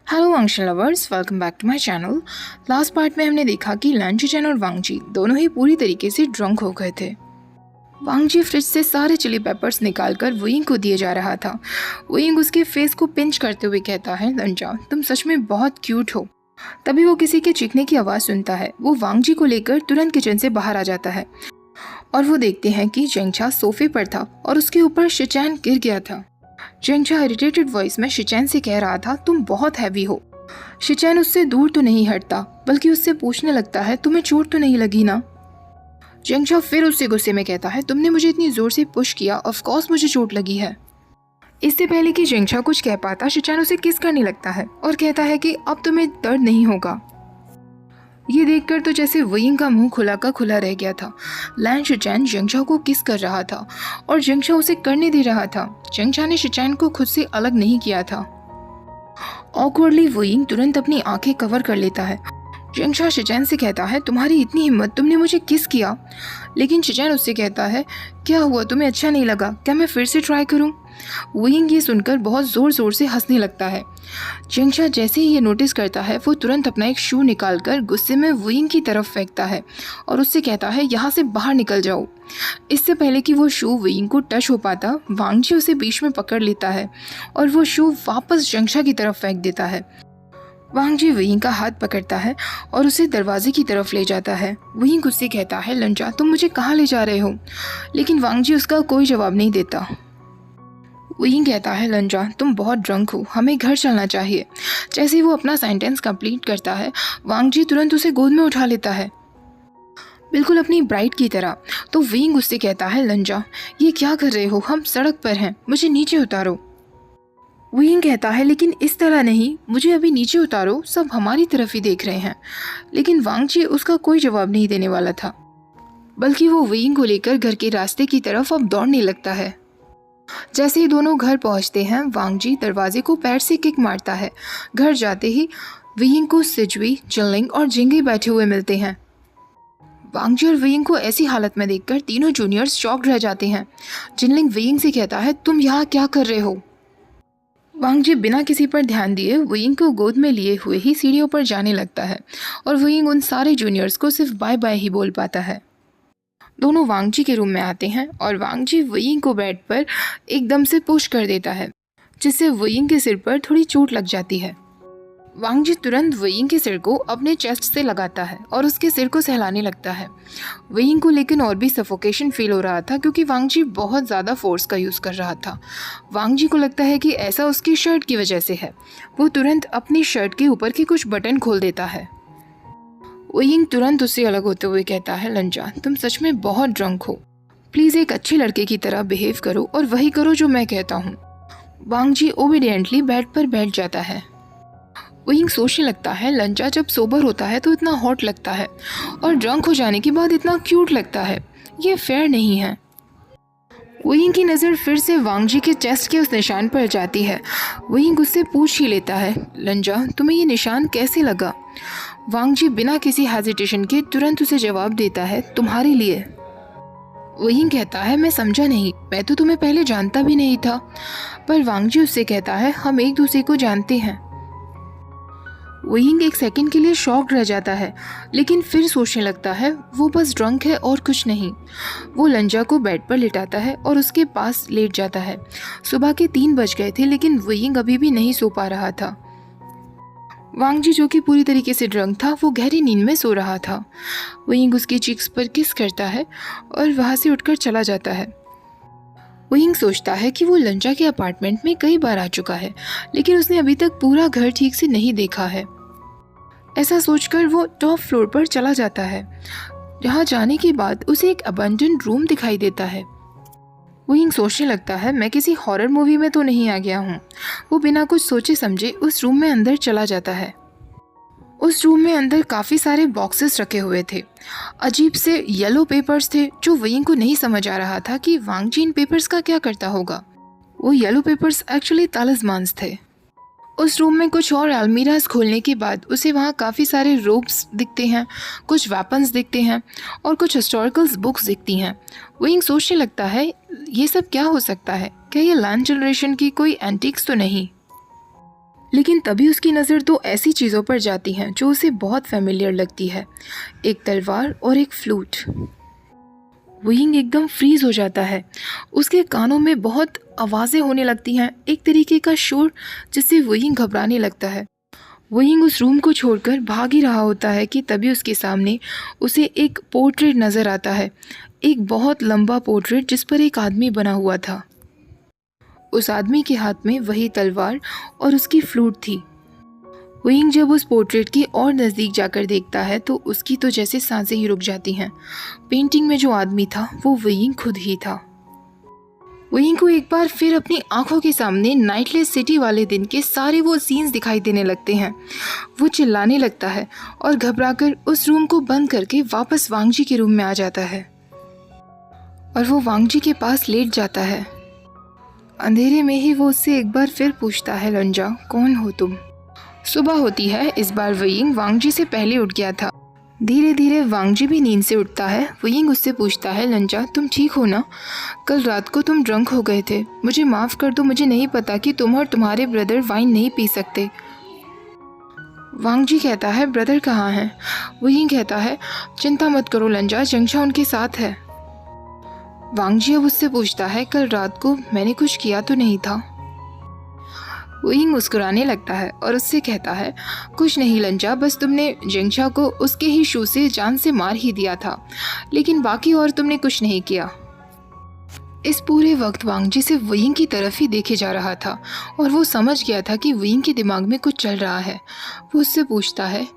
Hello वांगची lovers, welcome back to my channel. Last part में हमने देखा कि लन शिचेन और वांगजी दोनों ही पूरी तरीके से ड्रंक हो गए थे। वांगजी फ्रिज से सारे चिली पेपर्स निकालकर वुयिंग को दिए जा रहा था। वुयिंग उसके फेस को पिंच करते हुए कहता है, लंजा तुम सच में बहुत क्यूट हो। तभी वो किसी के चीखने की आवाज़ सुनता है। वो वांगजी को लेकर तुरंत किचन से बाहर आ जाता है और वो देखते हैं कि जेंगछा सोफे पर था और उसके ऊपर शिचैन गिर गया था। जेंगछा इरिटेटेड वॉइस में शिचैन से कह रहा था, तुम बहुत हैवी हो। शिचैन उससे दूर तो नहीं हटता, बल्कि उससे पूछने लगता है, तुम्हें चोट तो नहीं लगी ना? जेंगछा फिर उससे गुस्से में कहता है, तुमने मुझे इतनी जोर से पुश किया, ऑफ कोर्स मुझे चोट लगी है। इससे पहले कि जेंगछा कुछ कह पाता, शिचैन उसे किस करने लगता है और कहता है कि अब तुम्हें दर्द नहीं होगा। ये देखकर तो जैसे वुयिंग का मुंह खुला का खुला रह गया था। लैन शिचैन जेंगछा को किस कर रहा था और जेंगछा उसे करने दे रहा था। जेंगछा ने शिचैन को खुद से अलग नहीं किया था। ऑकवर्डली वुयिंग तुरंत अपनी आंखें कवर कर लेता है। जेंगछा शिचैन से कहता है, तुम्हारी इतनी हिम्मत, तुमने मुझे किस किया? लेकिन शिचैन उससे कहता है, क्या हुआ, तुम्हें अच्छा नहीं लगा? क्या मैं फिर से ट्राई करूं? वुयिंग ये सुनकर बहुत ज़ोर ज़ोर से हंसने लगता है। जेंगछा जैसे ही ये नोटिस करता है, वो तुरंत अपना एक शू निकालकर गुस्से में वुयिंग की तरफ फेंकता है और उससे कहता है, यहाँ से बाहर निकल जाओ। इससे पहले कि वो शू वुयिंग को टच हो पाता, वांगजी उसे बीच में पकड़ लेता है और वो शू वापस जेंगछा की तरफ फेंक देता है। वांगजी वुयिंग का हाथ पकड़ता है और उसे दरवाजे की तरफ ले जाता है। वुयिंग उससे कहता है, लंजा तुम मुझे कहाँ ले जा रहे हो? लेकिन वांगजी उसका कोई जवाब नहीं देता। वुयिंग कहता है, लंजा तुम बहुत ड्रंक हो, हमें घर चलना चाहिए। जैसे ही वो अपना सेंटेंस कंप्लीट करता है, वांगजी तुरंत उसे गोद में उठा लेता है, बिल्कुल अपनी ब्राइड की तरह। तो वुयिंग उससे कहता है, लंजा ये क्या कर रहे हो, हम सड़क पर हैं, मुझे नीचे उतारो। वुयिंग कहता है, लेकिन इस तरह नहीं, मुझे अभी नीचे उतारो, सब हमारी तरफ ही देख रहे हैं। लेकिन वांगजी उसका कोई जवाब नहीं देने वाला था, बल्कि वो वुयिंग को लेकर घर के रास्ते की तरफ अब दौड़ने लगता है। जैसे ही दोनों घर पहुंचते हैं, वांगजी दरवाजे को पैर से किक मारता है। घर जाते ही वुयिंग को सिजुई, जिनलिंग और जिंगी बैठे हुए मिलते हैं। वांगजी और वुयिंग को ऐसी हालत में देखकर तीनों जूनियर्स शॉक्ड रह जाते हैं। जिनलिंग वुयिंग से कहता है, तुम यहाँ क्या कर रहे हो? वांगजी बिना किसी पर ध्यान दिए वुयिंग को गोद में लिए हुए ही सीढ़ियों पर जाने लगता है और वुयिंग उन सारे जूनियर्स को सिर्फ बाय बाय ही बोल पाता है। दोनों वांगजी के रूम में आते हैं और वांगजी वुयिंग को बेड पर एकदम से पुश कर देता है, जिससे वुयिंग के सिर पर थोड़ी चोट लग जाती है। वांगजी तुरंत वुयिंग के सिर को अपने चेस्ट से लगाता है और उसके सिर को सहलाने लगता है। वुयिंग को लेकिन और भी सफोकेशन फील हो रहा था, क्योंकि वांगजी बहुत ज़्यादा फोर्स का यूज़ कर रहा था। वांगजी को लगता है कि ऐसा उसकी शर्ट की वजह से है। वो तुरंत अपनी शर्ट के ऊपर के कुछ बटन खोल देता है। वुयिंग तुरंत उससे अलग होते हुए कहता है, लंजा तुम सच में बहुत ड्रंक हो, प्लीज़ एक अच्छे लड़के की तरह बिहेव करो और वही करो जो मैं कहता हूँ। वांगजी ओबीडियंटली बेड पर बैठ जाता है। वुयिंग सोचने लगता है, लंजा जब सोबर होता है तो इतना हॉट लगता है और ड्रंक हो जाने के बाद इतना क्यूट लगता है, ये फेयर नहीं है। वुयिंग की नज़र फिर से वांगजी के चेस्ट के उस निशान पर जाती है। वुयिंग उससे पूछ ही लेता है, लंजा तुम्हें ये निशान कैसे लगा? वांगजी बिना किसी हेजिटेशन के तुरंत उसे जवाब देता है, तुम्हारे लिए। वुयिंग कहता है, मैं समझा नहीं, मैं तो तुम्हें पहले जानता भी नहीं था। पर वांगजी उससे कहता है, हम एक दूसरे को जानते हैं। वुयिंग एक सेकंड के लिए शॉक्ड रह जाता है, लेकिन फिर सोचने लगता है वो बस ड्रंक है और कुछ नहीं। वो लंजा को बेड पर लिटाता है और उसके पास लेट जाता है। सुबह के 3 बज गए थे, लेकिन वुयिंग अभी भी नहीं सो पा रहा था। वांगजी जो कि पूरी तरीके से ड्रंक था, वो गहरी नींद में सो रहा था। वुयिंग उसकी चीक्स पर किस करता है और वहाँ से उठकर चला जाता है। वुयिंग सोचता है कि वो लंजा के अपार्टमेंट में कई बार आ चुका है, लेकिन उसने अभी तक पूरा घर ठीक से नहीं देखा है। ऐसा सोचकर वो टॉप फ्लोर पर चला जाता है, जहाँ जाने के बाद उसे एक अबंडन रूम दिखाई देता है। वुयिंग सोचने लगता है, मैं किसी हॉरर मूवी में तो नहीं आ गया हूँ। वो बिना कुछ सोचे समझे उस रूम में अंदर चला जाता है। उस रूम में अंदर काफ़ी सारे बॉक्सेस रखे हुए थे। अजीब से येलो पेपर्स थे, जो वुयिंग को नहीं समझ आ रहा था कि वांगजी इन पेपर्स का क्या करता होगा। वो येलो पेपर्स एक्चुअली तालिस्मान्स थे। उस रूम में कुछ और अलमीराज खोलने के बाद उसे वहाँ काफ़ी सारे रोब्स दिखते हैं, कुछ वेपन्स दिखते हैं और कुछ हिस्टोरिकल्स बुक्स दिखती हैं। वुयिंग सोचने लगता है, ये सब क्या हो सकता है? क्या ये लैन जनरेशन की कोई एंटिक्स तो नहीं? लेकिन तभी उसकी नज़र दो ऐसी चीज़ों पर जाती हैं जो उसे बहुत फेमिलियर लगती है, एक तलवार और एक फ्लूट। वुयिंग एकदम फ्रीज हो जाता है। उसके कानों में बहुत आवाज़ें होने लगती हैं, एक तरीके का शोर जिससे वुयिंग घबराने लगता है। वुयिंग उस रूम को छोड़कर भाग ही रहा होता है कि तभी उसके सामने उसे एक पोर्ट्रेट नज़र आता है, एक बहुत लंबा पोर्ट्रेट जिस पर एक आदमी बना हुआ था। उस आदमी के हाथ में वही तलवार और उसकी फ्लूट थी। वुयिंग जब उस पोर्ट्रेट की और नज़दीक जाकर देखता है तो उसकी तो जैसे सांसें ही रुक जाती हैं। पेंटिंग में जो आदमी था वो वुयिंग खुद ही था। वुयिंग को एक बार फिर अपनी आंखों के सामने नाइटलेस सिटी वाले दिन के सारे वो सीन्स दिखाई देने लगते हैं। वो चिल्लाने लगता है और घबराकर उस रूम को बंद करके वापस वांगजी के रूम में आ जाता है और वो वांगजी के पास लेट जाता है। अंधेरे में ही वो उससे एक बार फिर पूछता है, लंजा कौन हो तुम? सुबह होती है। इस बार वुयिंग वांगजी से पहले उठ गया था। धीरे धीरे वांगजी भी नींद से उठता है। वुयिंग उससे पूछता है, लंजा तुम ठीक हो ना? कल रात को तुम ड्रंक हो गए थे, मुझे माफ़ कर दो, मुझे नहीं पता कि तुम और तुम्हारे ब्रदर वाइन नहीं पी सकते। वांगजी कहता है, ब्रदर कहाँ हैं? वुयिंग कहता है, चिंता मत करो लंजा, जंगशा उनके साथ है। वांगजी अब उससे पूछता है, कल रात को मैंने कुछ किया तो नहीं था? वुयिंग मुस्कुराने लगता है और उससे कहता है, कुछ नहीं लंजा, बस तुमने जंगशा को उसके ही शू से जान से मार ही दिया था, लेकिन बाकी और तुमने कुछ नहीं किया। इस पूरे वक्त वांगजी सिर्फ वुयिंग की तरफ ही देखे जा रहा था और वो समझ गया था कि वुयिंग के दिमाग में कुछ चल रहा है। वो उससे पूछता है,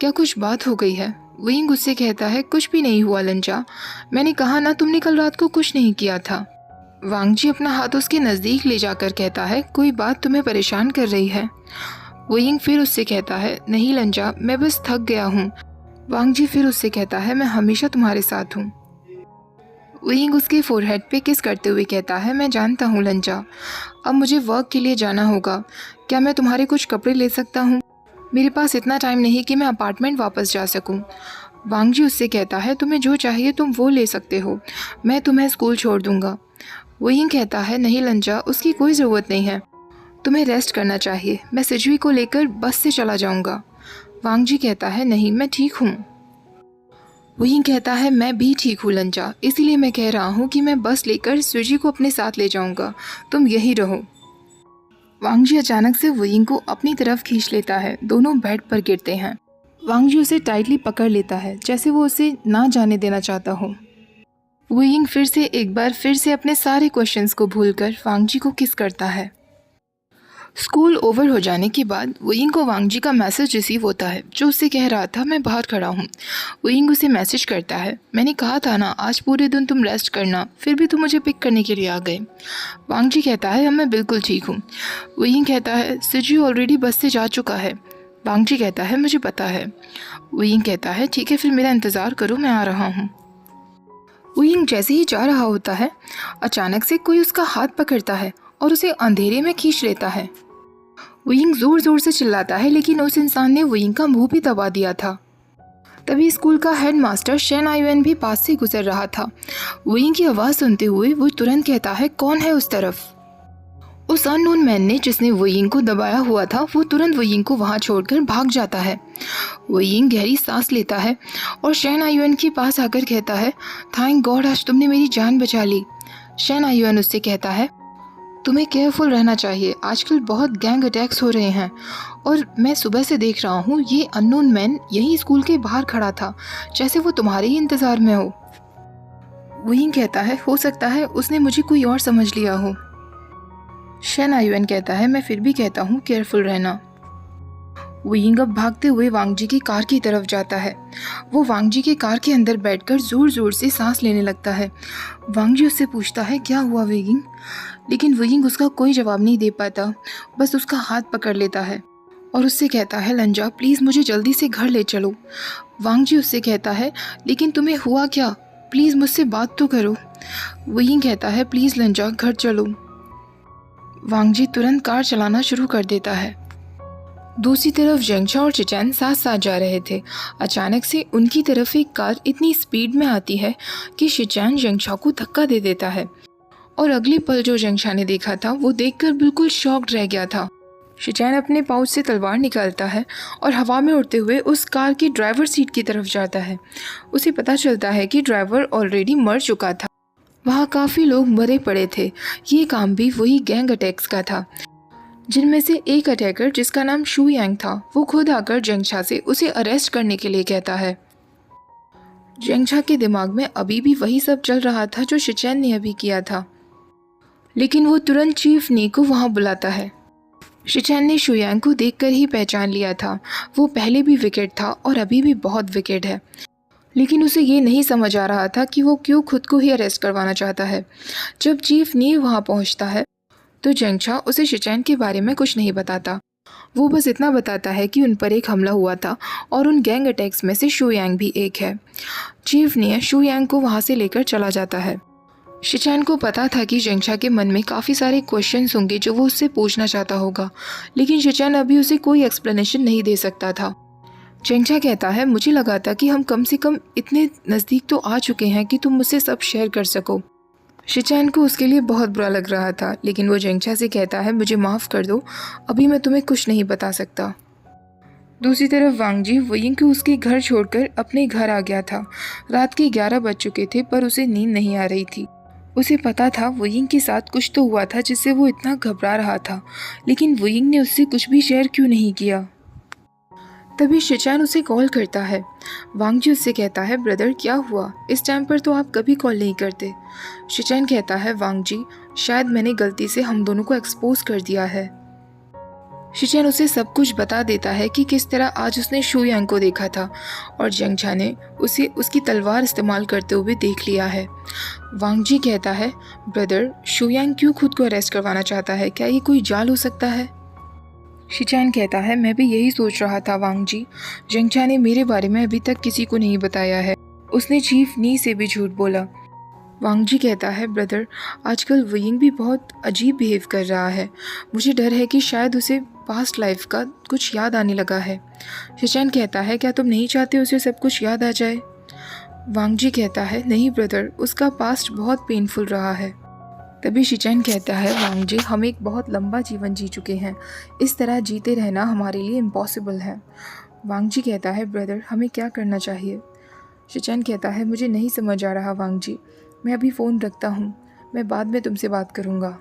क्या कुछ बात हो गई है? वुयिंग उससे कहता है, कुछ भी नहीं हुआ लंजा, मैंने कहा ना तुमने कल रात को कुछ नहीं किया था। वांगजी अपना हाथ उसके नज़दीक ले जाकर कहता है, कोई बात तुम्हें परेशान कर रही है? वुयिंग फिर उससे कहता है, नहीं लंजा, मैं बस थक गया हूँ। वांगजी फिर उससे कहता है, मैं हमेशा तुम्हारे साथ हूँ। वुयिंग उसके फोरहेड पे किस करते हुए कहता है, मैं जानता हूँ लंजा, अब मुझे वर्क के लिए जाना होगा, क्या मैं तुम्हारे कुछ कपड़े ले सकता हूँ? मेरे पास इतना टाइम नहीं कि मैं अपार्टमेंट वापस जा सकूँ। वांगजी उससे कहता है, तुम्हें जो चाहिए तुम वो ले सकते हो, मैं तुम्हें स्कूल छोड़ दूँगा। वुयिंग कहता है, नहीं लंजा, उसकी कोई ज़रूरत नहीं है, तुम्हें रेस्ट करना चाहिए, मैं सिजुई को लेकर बस से चला जाऊंगा। वांगजी कहता है, नहीं मैं ठीक हूँ। वुयिंग कहता है, मैं भी ठीक हूँ लंजा, इसीलिए मैं कह रहा हूँ कि मैं बस लेकर सिजुई को अपने साथ ले जाऊंगा, तुम यहीं रहो। वांगजी अचानक से वुयिंग को अपनी तरफ खींच लेता है। दोनों बेड पर गिरते हैं। वांगजी उसे टाइटली पकड़ लेता है जैसे वो उसे ना जाने देना चाहता हो। वुयिंग एक बार फिर से अपने सारे क्वेश्चंस को भूलकर वांगजी को किस करता है। स्कूल ओवर हो जाने के बाद वुयिंग को वांगजी का मैसेज रिसीव होता है जो उससे कह रहा था, मैं बाहर खड़ा हूँ। वुयिंग उसे मैसेज करता है, मैंने कहा था ना आज पूरे दिन तुम रेस्ट करना, फिर भी तुम मुझे पिक करने के लिए आ गए। वांगजी कहता है, मैं बिल्कुल ठीक हूँ। वुयिंग कहता है, सिजुई ऑलरेडी बस से जा चुका है। वांगजी कहता है, मुझे पता है। वुयिंग कहता है, ठीक है फिर मेरा इंतज़ार करो, मैं आ रहा हूँ। वुयिंग जैसे ही जा रहा होता है, अचानक से कोई उसका हाथ पकड़ता है और उसे अंधेरे में खींच लेता है। वुयिंग जोर जोर से चिल्लाता है, लेकिन उस इंसान ने वुयिंग का मुंह भी दबा दिया था। तभी स्कूल का हेडमास्टर शेन आयुएन भी पास से गुजर रहा था। वुयिंग की आवाज़ सुनते हुए वो तुरंत कहता है, कौन है उस तरफ? उस अननोन मैन ने जिसने वुयिंग को दबाया हुआ था वो तुरंत वुयिंग को वहाँ छोड़कर भाग जाता है। वुयिंग गहरी सांस लेता है और शेन आयुएन के पास आकर कहता है, थैंक गॉड आज तुमने मेरी जान बचा ली। शेन आयुएन उससे कहता है, तुम्हें केयरफुल रहना चाहिए, आजकल बहुत गैंग अटैक्स हो रहे हैं और मैं सुबह से देख रहा हूँ ये अननोन मैन यही स्कूल के बाहर खड़ा था, जैसे वो तुम्हारे ही इंतज़ार में हो। वुयिंग कहता है, हो सकता है उसने मुझे कोई और समझ लिया हो। शेन आयुएन कहता है, मैं फिर भी कहता हूँ केयरफुल रहना। वुयिंग अब भागते हुए वांगजी की कार की तरफ जाता है। वो वांगजी के कार के अंदर बैठकर जोर जोर से सांस लेने लगता है। वांगजी उससे पूछता है, क्या हुआ वुयिंग? लेकिन वुयिंग उसका कोई जवाब नहीं दे पाता, बस उसका हाथ पकड़ लेता है और उससे कहता है, लंजा प्लीज़ मुझे जल्दी से घर ले चलो। वांगजी उससे कहता है, लेकिन तुम्हें हुआ क्या, प्लीज़ मुझसे बात तो करो। वुयिंग कहता है, प्लीज़ लंजा घर चलो। वांगजी तुरंत कार चलाना शुरू कर देता है। दूसरी तरफ जंगशा और चिचैन साथ साथ जा रहे थे। अचानक से उनकी तरफ एक कार इतनी स्पीड में आती है कि चिचैन जंगशा को धक्का दे देता है और अगले पल जो जंगशा ने देखा था वो देखकर बिल्कुल शॉक्ड रह गया था। शिचैन अपने पाउच से तलवार निकालता है और हवा में उड़ते हुए उस कार की ड्राइवर सीट की तरफ जाता है। उसे पता चलता है कि ड्राइवर ऑलरेडी मर चुका था। वहाँ काफ़ी लोग मरे पड़े थे। ये काम भी वही गैंग अटैक्स का था, जिनमें से एक अटैकर जिसका नाम शू यांग था, वो खुद आकर जेंगछा से उसे अरेस्ट करने के लिए कहता है। जेंगछा के दिमाग में अभी भी वही सब चल रहा था जो शिचैन ने अभी किया था, लेकिन वो तुरंत चीफ नी को वहाँ बुलाता है। शिचैन ने शू यांग को देखकर ही पहचान लिया था। वो पहले भी विकेट था और अभी भी बहुत विकेट है, लेकिन उसे ये नहीं समझ आ रहा था कि वो क्यों खुद को ही अरेस्ट करवाना चाहता है। जब चीफ नी वहाँ पहुँचता है तो जेंगछा उसे शिचैन के बारे में कुछ नहीं बताता। वो बस इतना बताता है कि उन पर एक हमला हुआ था और उन गैंग अटैक्स में से शू यांग भी एक है। चीफ नी शू यांग को वहाँ से लेकर चला जाता है। शिचैन को पता था कि जेंगछा के मन में काफ़ी सारे क्वेश्चंस होंगे जो वो उससे पूछना चाहता होगा, लेकिन शिचैन अभी उसे कोई एक्सप्लेनेशन नहीं दे सकता था। जेंगछा कहता है, मुझे लगा था कि हम कम से कम इतने नज़दीक तो आ चुके हैं कि तुम मुझसे सब शेयर कर सको। शिचैन को उसके लिए बहुत बुरा लग रहा था, लेकिन वो जेंगछा से कहता है, मुझे माफ़ कर दो, अभी मैं तुम्हें कुछ नहीं बता सकता। दूसरी तरफ वांगजी वोयिंग को उसके घर छोड़कर अपने घर आ गया था। रात के 11 बज चुके थे पर उसे नींद नहीं आ रही थी। उसे पता था वोयिंग के साथ कुछ तो हुआ था जिससे वो इतना घबरा रहा था, लेकिन वोयिंग ने उससे कुछ भी शेयर क्यों नहीं किया। तभी शिचैन उसे कॉल करता है। वांगजी उससे कहता है, ब्रदर क्या हुआ, इस टाइम पर तो आप कभी कॉल नहीं करते। शिचैन कहता है, वांगजी शायद मैंने गलती से हम दोनों को एक्सपोज कर दिया है। शिचैन उसे सब कुछ बता देता है कि किस तरह आज उसने शू यांग को देखा था और जेंगछा ने उसे उसकी तलवार इस्तेमाल करते हुए देख लिया है। वांगजी कहता है, ब्रदर शू यांग क्यों खुद को अरेस्ट करवाना चाहता है, क्या ये कोई जाल हो सकता है। शिचैन कहता है, मैं भी यही सोच रहा था वांगजी, जेंगछा ने मेरे बारे में अभी तक किसी को नहीं बताया है, उसने चीफ नी से भी झूठ बोला। वांगजी कहता है, ब्रदर आजकल वोयिंग भी बहुत अजीब बिहेव कर रहा है, मुझे डर है कि शायद उसे पास्ट लाइफ का कुछ याद आने लगा है। शिचैन कहता है, क्या तुम नहीं चाहते उसे सब कुछ याद आ जाए। वांगजी कहता है, नहीं ब्रदर, उसका पास्ट बहुत पेनफुल रहा है। तभी शिचैन कहता है, वांगजी हम एक बहुत लंबा जीवन जी चुके हैं, इस तरह जीते रहना हमारे लिए इम्पॉसिबल है। वांगजी कहता है, ब्रदर हमें क्या करना चाहिए। शिचैन कहता है, मुझे नहीं समझ आ रहा वांगजी, मैं अभी फ़ोन रखता हूँ, मैं बाद में तुमसे बात करूँगा।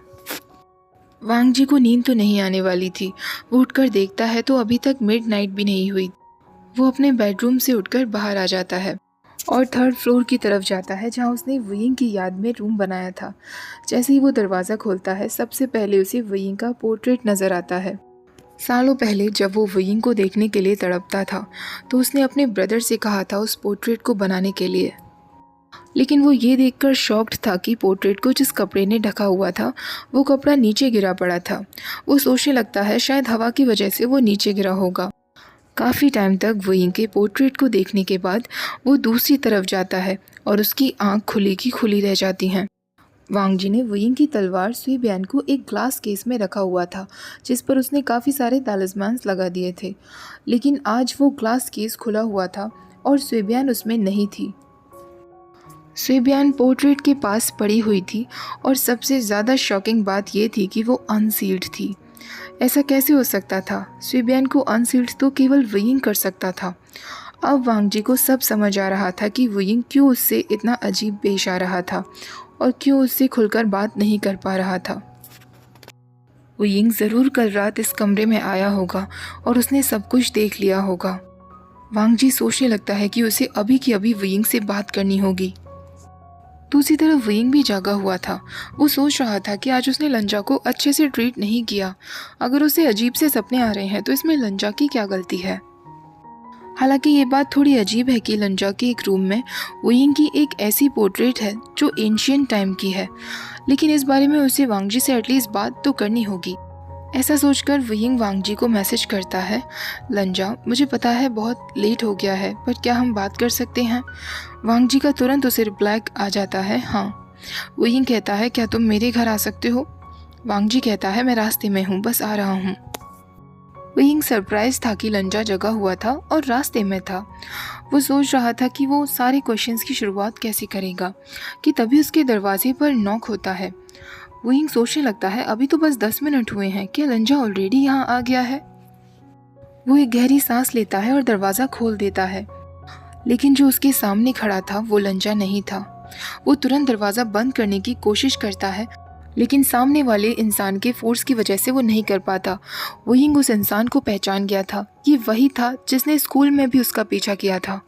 वांगजी को नींद तो नहीं आने वाली थी। वो उठकर देखता है तो अभी तक मिडनाइट भी नहीं हुई। वो अपने बेडरूम से उठकर बाहर आ जाता है और 3rd फ्लोर की तरफ जाता है जहाँ उसने वोयिंग की याद में रूम बनाया था। जैसे ही वो दरवाज़ा खोलता है सबसे पहले उसे वोयिंग का पोर्ट्रेट नज़र आता है। सालों पहले जब वो वोयिंग को देखने के लिए तड़पता था तो उसने अपने ब्रदर से कहा था उस पोर्ट्रेट को बनाने के लिए, लेकिन वो ये देखकर शॉक्ड था कि पोर्ट्रेट को जिस कपड़े ने ढका हुआ था वो कपड़ा नीचे गिरा पड़ा था। वो सोचने लगता है शायद हवा की वजह से वो नीचे गिरा होगा। काफ़ी टाइम तक वोयिंग के पोर्ट्रेट को देखने के बाद वो दूसरी तरफ जाता है और उसकी आंख खुली की खुली रह जाती हैं। वांगजी ने वोयिंग की तलवार सुईबियान को एक ग्लास केस में रखा हुआ था जिस पर उसने काफ़ी सारे तालिस्मान्स लगा दिए थे, लेकिन आज वो ग्लास केस खुला हुआ था और सुईबियान उसमें नहीं थी। सुईबियान पोर्ट्रेट के पास पड़ी हुई थी और सबसे ज़्यादा शॉकिंग बात यह थी कि वो अनसील्ड थी। ऐसा कैसे हो सकता था? सुईबियान को अनसील्ड तो केवल वोयिंग कर सकता था। अब वांगजी को सब समझ आ रहा था कि वोयिंग क्यों उससे इतना अजीब पेश आ रहा था और क्यों उससे खुलकर बात नहीं कर पा रहा था। वोयिंग ज़रूर कल रात इस कमरे में आया होगा और उसने सब कुछ देख लिया होगा। वांगजी सोचने लगता है कि उसे अभी की अभी वोयिंग से बात करनी होगी। दूसरी तरफ वोयिंग भी जागा हुआ था। वो सोच रहा था कि आज उसने लंजा को अच्छे से ट्रीट नहीं किया। अगर उसे अजीब से सपने आ रहे हैं तो इसमें लंजा की क्या गलती है। हालांकि ये बात थोड़ी अजीब है कि लंजा के एक रूम में वोयिंग की एक ऐसी पोर्ट्रेट है जो एंशियंट टाइम की है, लेकिन इस बारे में उसे वांगजी से एटलीस्ट बात तो करनी होगी। ऐसा सोचकर वोयिंग वांगजी को मैसेज करता है, लंजा मुझे पता है बहुत लेट हो गया है, पर क्या हम बात कर सकते हैं। वांगजी का तुरंत उसे रिप्लाई आ जाता है, हाँ। वोयिंग कहता है, क्या तुम मेरे घर आ सकते हो। वांगजी कहता है, मैं रास्ते में हूँ, बस आ रहा हूँ। वोयिंग सरप्राइज था कि लंजा जगा हुआ था और रास्ते में था। वो सोच रहा था कि वो सारे क्वेश्चंस की शुरुआत कैसे करेगा कि तभी उसके दरवाजे पर नॉक होता है। वुयिंग सोचने लगता है अभी तो बस 10 मिनट हुए हैं, क्या लंजा ऑलरेडी यहाँ आ गया है। वो एक गहरी सांस लेता है और दरवाज़ा खोल देता है, लेकिन जो उसके सामने खड़ा था वो लंजा नहीं था। वो तुरंत दरवाज़ा बंद करने की कोशिश करता है, लेकिन सामने वाले इंसान के फोर्स की वजह से वो नहीं कर पाता। वुयिंग उस इंसान को पहचान गया था, ये वही था जिसने स्कूल में भी उसका पीछा किया था।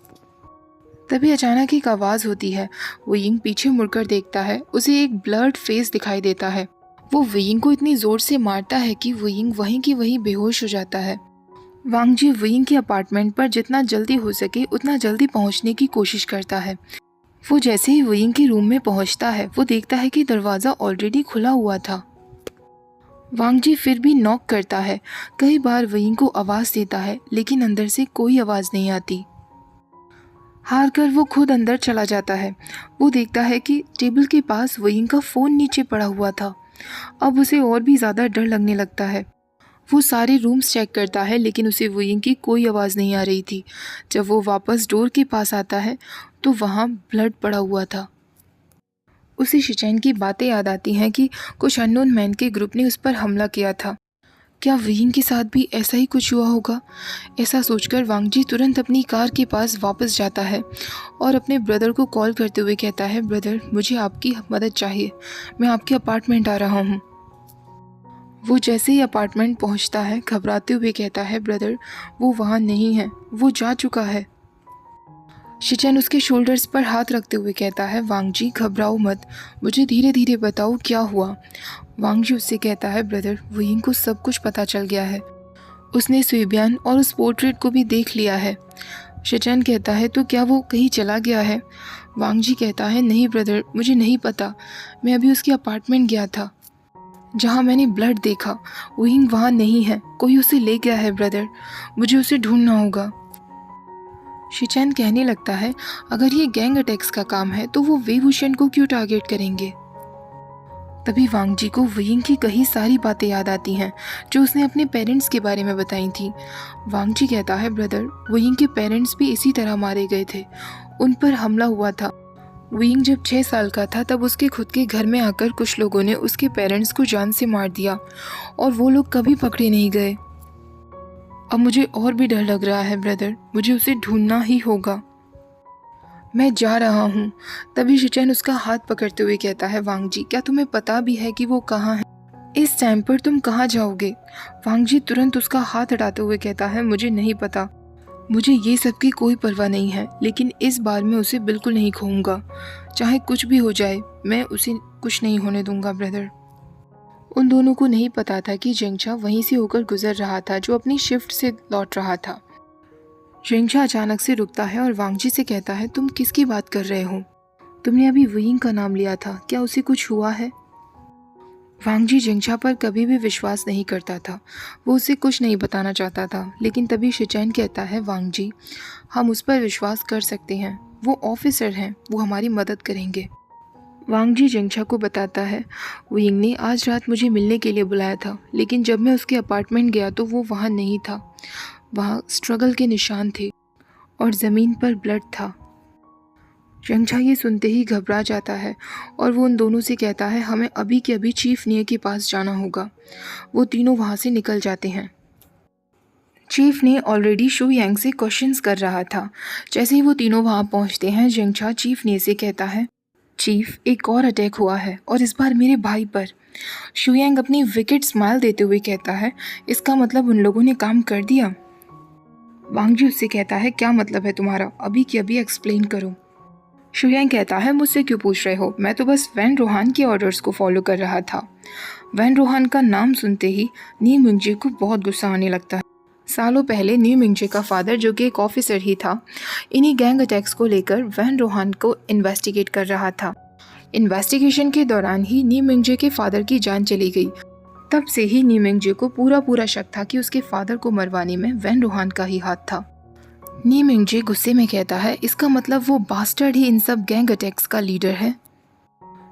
तभी अचानक एक आवाज़ होती है। वुयिंग पीछे मुड़कर देखता है, उसे एक ब्लर्ड फेस दिखाई देता है। वो वुयिंग को इतनी ज़ोर से मारता है कि वुयिंग वहीं की वहीं बेहोश हो जाता है। वांग जी वुयिंग के अपार्टमेंट पर जितना जल्दी हो सके उतना जल्दी पहुंचने की कोशिश करता है। वो जैसे ही वुयिंग के रूम में पहुंचता है, वो देखता है कि दरवाज़ा ऑलरेडी खुला हुआ था। वांग जी फिर भी नॉक करता है, कई बार वुयिंग को आवाज़ देता है, लेकिन अंदर से कोई आवाज़ नहीं आती। हार कर वो खुद अंदर चला जाता है। वो देखता है कि टेबल के पास वुयिंग का फ़ोन नीचे पड़ा हुआ था। अब उसे और भी ज़्यादा डर लगने लगता है। वो सारे रूम्स चेक करता है, लेकिन उसे वुयिंग की कोई आवाज़ नहीं आ रही थी। जब वो वापस डोर के पास आता है तो वहाँ ब्लड पड़ा हुआ था। उसे शिचैन की बातें याद आती हैं कि कुछ अननोन मैन के ग्रुप ने उस पर हमला किया था। क्या वुयिंग के साथ भी ऐसा ही कुछ हुआ होगा? ऐसा सोचकर वांग जी तुरंत अपनी कार के पास वापस जाता है और अपने ब्रदर को कॉल करते हुए कहता है, ब्रदर मुझे आपकी मदद चाहिए, मैं आपके अपार्टमेंट आ रहा हूँ। वो जैसे ही अपार्टमेंट पहुंचता है घबराते हुए कहता है, ब्रदर वो वहाँ नहीं है, वो जा चुका है। शिचैन उसके शोल्डर्स पर हाथ रखते हुए कहता है, वांग जी घबराओ मत, मुझे धीरे धीरे बताओ क्या हुआ। वांग जी उससे कहता है, ब्रदर वुयिंग को सब कुछ पता चल गया है, उसने स्वीबियान और उस पोर्ट्रेट को भी देख लिया है। शिचैन कहता है, तो क्या वो कहीं चला गया है? वांग जी कहता है, नहीं ब्रदर मुझे नहीं पता, मैं अभी उसके अपार्टमेंट गया था जहाँ मैंने ब्लड देखा। वुयिंग वहाँ नहीं है, कोई उसे ले गया है ब्रदर, मुझे उसे ढूंढना होगा। शिचैन कहने लगता है, अगर ये गैंग अटैक्स का काम है तो वो वे वुशन को क्यों टारगेट करेंगे। तभी वांग जी को वुयिंग की कई सारी बातें याद आती हैं जो उसने अपने पेरेंट्स के बारे में बताई थी। वांग जी कहता है, ब्रदर वुयिंग के पेरेंट्स भी इसी तरह मारे गए थे, उन पर हमला हुआ था। वुयिंग जब 6 साल का था तब उसके खुद के घर में आकर कुछ लोगों ने उसके पेरेंट्स को जान से मार दिया और वो लोग कभी पकड़े नहीं गए। अब मुझे और भी डर लग रहा है ब्रदर, मुझे उसे ढूंढना ही होगा, मैं जा रहा हूँ। तभी शिचैन उसका हाथ पकड़ते हुए कहता है, वांग जी क्या तुम्हें पता भी है कि वो कहाँ है? इस टाइम पर तुम कहाँ जाओगे? वांग जी तुरंत उसका हाथ हटाते हुए कहता है, मुझे नहीं पता, मुझे ये सब की कोई परवाह नहीं है, लेकिन इस बार मैं उसे बिल्कुल नहीं खोऊंगा, चाहे कुछ भी हो जाए मैं उसे कुछ नहीं होने दूंगा ब्रदर। उन दोनों को नहीं पता था कि जेंगशा वहीं से होकर गुजर रहा था जो अपनी शिफ्ट से लौट रहा था। जेंगशा अचानक से रुकता है और वांग जी से कहता है, तुम किसकी बात कर रहे हो? तुमने अभी वुयिंग का नाम लिया था, क्या उसे कुछ हुआ है? वांग जी जेंगशा पर कभी भी विश्वास नहीं करता था, वो उसे कुछ नहीं बताना चाहता था, लेकिन तभी शिचैन कहता है, वांग जी हम उस पर विश्वास कर सकते हैं, वो ऑफिसर हैं, वो हमारी मदद करेंगे। वांग जी जेंगशा को बताता है, वुयिंग ने आज रात मुझे मिलने के लिए बुलाया था, लेकिन जब मैं उसके अपार्टमेंट गया तो वो वहाँ नहीं था। वहाँ स्ट्रगल के निशान थे और ज़मीन पर ब्लड था। जेंगशा ये सुनते ही घबरा जाता है और वो उन दोनों से कहता है, हमें अभी के अभी चीफ निये के पास जाना होगा। वो तीनों वहाँ से निकल जाते हैं। चीफ ने ऑलरेडी शू यांग से क्वेश्चंस कर रहा था। जैसे ही वो तीनों वहाँ पहुँचते हैं, जेंगशा चीफ ने से कहता है, चीफ एक और अटैक हुआ है और इस बार मेरे भाई पर। शू यांग अपनी विकेट स्माइल देते हुए कहता है, इसका मतलब उन लोगों ने काम कर दिया। वांग जी उससे कहता है, क्या मतलब है तुम्हारा, अभी के अभी एक्सप्लेन करो। शू यांग कहता है, मुझसे क्यों पूछ रहे हो, मैं तो बस वैन रोहान के ऑर्डर्स को फॉलो कर रहा था। वैन रोहान का नाम सुनते ही नी मिंगजे को बहुत गुस्सा आने लगता है। सालों पहले नी मिंगजे का फादर, जो कि एक ऑफिसर ही था, इन्हीं गैंग अटैक्स को लेकर वैन रोहान को इन्वेस्टिगेट कर रहा था। इन्वेस्टिगेशन के दौरान ही नी मिंगजे के फादर की जान चली गई। तब से ही नी मिंगजे को पूरा शक था कि उसके फादर को मरवाने में वैन रोहान का ही हाथ था। नी मिंगजे गुस्से में कहता है, इसका मतलब वो बास्टर्ड ही इन सब गैंग अटैक्स का लीडर है।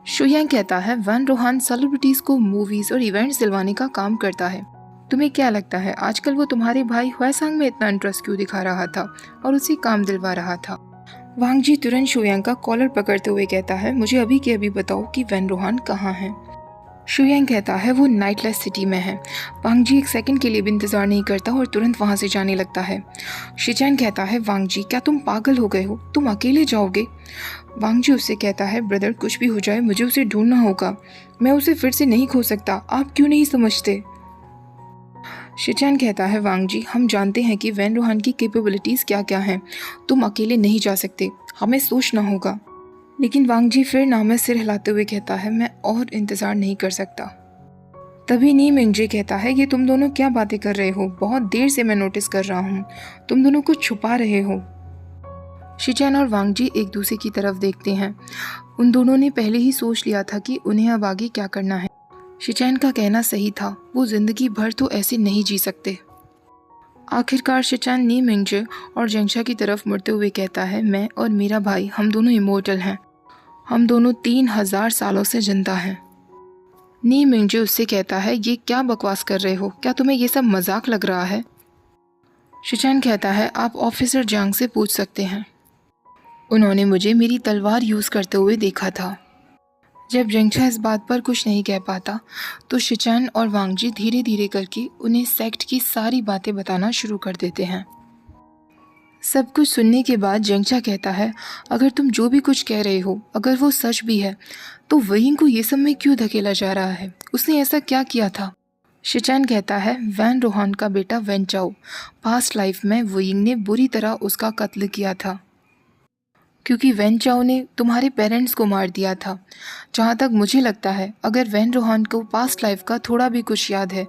शू यांग कहता है, वैन रोहान सेलिब्रिटीज को मूवीज और इवेंट्स दिलवाने का काम करता है। तुम्हें क्या लगता है आजकल वो तुम्हारे भाई ह्वेसांग में इतना इंटरेस्ट क्यों दिखा रहा था और उसे काम दिलवा रहा था? वांग जी तुरंत शू यांग का कॉलर पकड़ते हुए कहता है, मुझे अभी के अभी बताओ कि वैन रोहान कहाँ है। शुयांग कहता है वो नाइटलेस सिटी में है। वांग जी एक सेकंड के लिए भी इंतज़ार नहीं करता और तुरंत वहाँ से जाने लगता है। शिचैन कहता है वांग जी क्या तुम पागल हो गए हो, तुम अकेले जाओगे? वांग जी उससे कहता है ब्रदर कुछ भी हो जाए मुझे उसे ढूंढना होगा, मैं उसे फिर से नहीं खो सकता, आप क्यों नहीं समझते? शिचैन कहता है वांग जी हम जानते हैं कि वैन रोहान की कैपेबिलिटीज़ क्या क्या हैं, तुम अकेले नहीं जा सकते, हमें सोचना होगा। लेकिन वांग जी फिर नाम में सिर हिलाते हुए कहता है मैं और इंतज़ार नहीं कर सकता। तभी नी मिंगजे कहता है ये तुम दोनों क्या बातें कर रहे हो, बहुत देर से मैं नोटिस कर रहा हूँ, तुम दोनों कुछ छुपा रहे हो। शिचैन और वांग जी एक दूसरे की तरफ देखते हैं। उन दोनों ने पहले ही सोच लिया था कि उन्हें अब आगे क्या करना है। शिचैन का कहना सही था, वो जिंदगी भर तो ऐसे नहीं जी सकते। आखिरकार शिचैन नी मिंगजे और जेंगशा की तरफ मुड़ते हुए कहता है मैं और मेरा भाई हम दोनों इमोर्टल हैं, हम दोनों 3000 सालों से जिंदा हैं। नी मिंगजे उससे कहता है ये क्या बकवास कर रहे हो, क्या तुम्हें ये सब मजाक लग रहा है? शिचैन कहता है आप ऑफिसर जांग से पूछ सकते हैं, उन्होंने मुझे मेरी तलवार यूज़ करते हुए देखा था। जब जेंगशा इस बात पर कुछ नहीं कह पाता तो शिचैन और वांग जी धीरे धीरे करके उन्हें सेक्ट की सारी बातें बताना शुरू कर देते हैं। सब कुछ सुनने के बाद जेंगशा कहता है अगर तुम जो भी कुछ कह रहे हो अगर वो सच भी है तो वयिंग को ये सब में क्यों धकेला जा रहा है, उसने ऐसा क्या किया था? शिचैन कहता है वैन रोहान का बेटा वैन चाओ, पास्ट लाइफ में वयिंग ने बुरी तरह उसका कत्ल किया था क्योंकि वैन चाओ ने तुम्हारे पेरेंट्स को मार दिया था। जहाँ तक मुझे लगता है अगर वैन रोहान को पास्ट लाइफ का थोड़ा भी कुछ याद है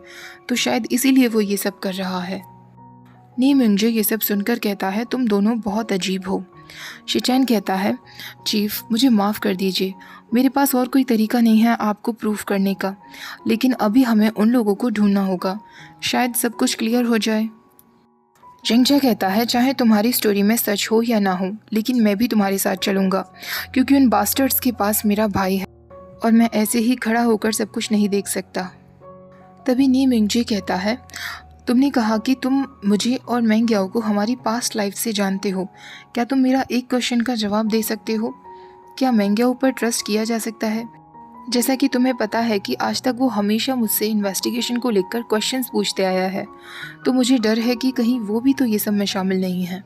तो शायद इसीलिए वो ये सब कर रहा है। नी मिंगजे ये सब सुनकर कहता है तुम दोनों बहुत अजीब हो। शिचैन कहता है चीफ मुझे माफ़ कर दीजिए, मेरे पास और कोई तरीका नहीं है आपको प्रूफ करने का, लेकिन अभी हमें उन लोगों को ढूंढना होगा, शायद सब कुछ क्लियर हो जाए। जेंगशा कहता है चाहे तुम्हारी स्टोरी में सच हो या ना हो लेकिन मैं भी तुम्हारे साथ चलूँगा क्योंकि उन बास्टर्ड्स के पास मेरा भाई है और मैं ऐसे ही खड़ा होकर सब कुछ नहीं देख सकता। तभी नी मिंगजे कहता है तुमने कहा कि तुम मुझे और मैंग्याओ को हमारी पास्ट लाइफ से जानते हो, क्या तुम मेरा एक क्वेश्चन का जवाब दे सकते हो? क्या मैंग्याओ पर ट्रस्ट किया जा सकता है? जैसा कि तुम्हें पता है कि आज तक वो हमेशा मुझसे इन्वेस्टिगेशन को लेकर क्वेश्चंस पूछते आया है, तो मुझे डर है कि कहीं वो भी तो ये सब में शामिल नहीं है।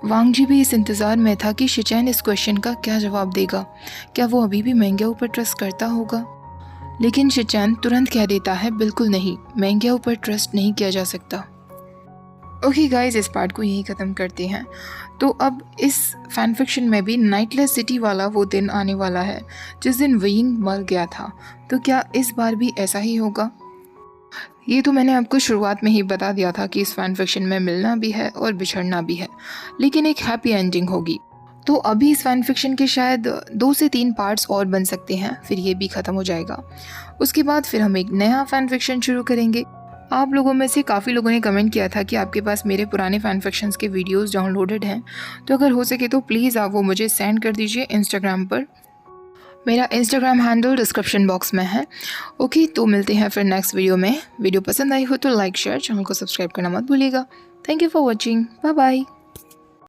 वांग जी भी इस इंतज़ार में था कि शिचैन इस क्वेश्चन का क्या जवाब देगा, क्या वो अभी भी मैंग्याओ पर ट्रस्ट करता होगा? लेकिन शिचैन तुरंत कह देता है बिल्कुल नहीं, मैंग्याओ पर ट्रस्ट नहीं किया जा सकता। ओके गाइज इस पार्ट को यही ख़त्म करते हैं। तो अब इस फैन फिक्शन में भी नाइटलेस सिटी वाला वो दिन आने वाला है जिस दिन वयिंग मर गया था, तो क्या इस बार भी ऐसा ही होगा? ये तो मैंने आपको शुरुआत में ही बता दिया था कि इस फैन फिक्शन में मिलना भी है और बिछड़ना भी है, लेकिन एक हैप्पी एंडिंग होगी। तो अभी इस फैन फिक्शन के शायद 2 से 3 पार्ट्स और बन सकते हैं, फिर ये भी ख़त्म हो जाएगा। उसके बाद फिर हम एक नया फैन फिक्शन शुरू करेंगे। आप लोगों में से काफ़ी लोगों ने कमेंट किया था कि आपके पास मेरे पुराने फैन फिक्शंस के वीडियोस डाउनलोडेड हैं, तो अगर हो सके तो प्लीज़ आप वो मुझे सेंड कर दीजिए इंस्टाग्राम पर। मेरा इंस्टाग्राम हैंडल डिस्क्रिप्शन बॉक्स में है। ओके तो मिलते हैं फिर नेक्स्ट वीडियो में। वीडियो पसंद आई हो तो लाइक शेयर, चैनल को सब्सक्राइब करना मत भूलिएगा। Thank you for watching, bye bye.